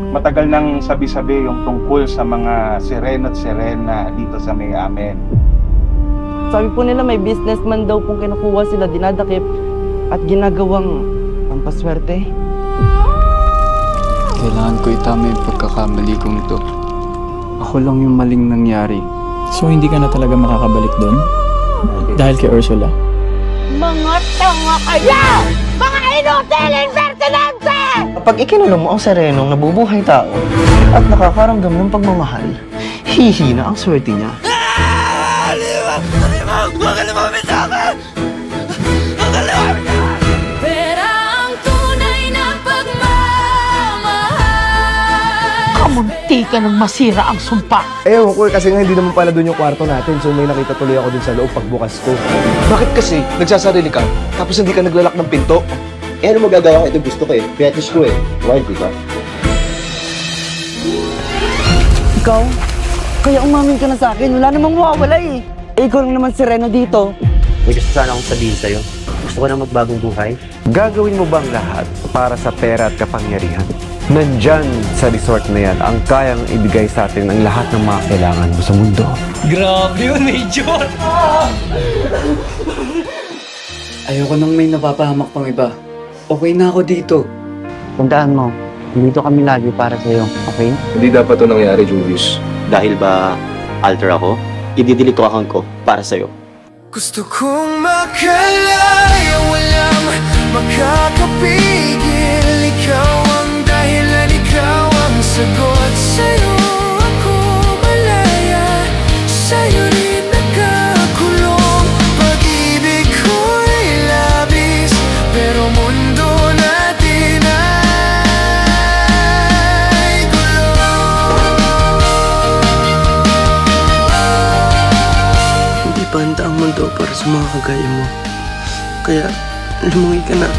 Matagal nang sabi-sabi yung tungkol sa mga sireno at sirena dito sa may amin. Sabi po nila may businessman daw pong kinukuha sila, dinadakip at ginagawang pampaswerte. Kailangan ko itama yung pagkakamali kong ito. Ako lang yung maling nangyari. So hindi ka na talaga makakabalik doon? Dahil kay Ursula? Mga tanga kayo! Mga inutil impertinente! Kapag ikinulong mo ang serenong nabubuhay tao at nakakaramdam ng pagmamahal, hihina ang swerte niya. Pera ang tunay na pagmamahal. Kamunti ka nang masira ang sumpa. Ewan ko kasi nga hindi naman pala doon yung kwarto natin, so may nakita tuloy ako dun sa loob pagbukas ko. Bakit kasi nagsasarili ka tapos hindi ka naglalak ng pinto? Eh ano magagawa ko? Ito gusto ko eh. Fetish ko eh. Wild, di ba? Ikaw? Kaya umamin ka na sa akin, wala namang mawawala eh. Ikaw lang naman sireno dito. May gusto sana akong sabihin sa'yo. Gusto ko na magbagong buhay. Gagawin mo bang lahat para sa pera at kapangyarihan? Nandyan sa resort na yan ang kayang ibigay sa atin ang lahat ng mga kailangan mo sa mundo. Grabe yun, Major! Ayoko nang may napapahamak pang iba. Okay na ako dito. Tandaan mo, dito kami lagi para sa'yo, okay? Hindi dapat ito nangyari, Julius. Dahil ba alter ako, i-delete ko account ko para sa'yo. Gusto kong makalaya, walang makakapigil. Ikaw ang dahilan, ikaw ang sagot. Sa'yo ako malaya, sa'yo rin nakakulong. Pag-ibig ko'y labis, pero mundo natin ay Hindi pa handa ang mundo para sa mga kagaya mo. Kaya, lumungi ka na.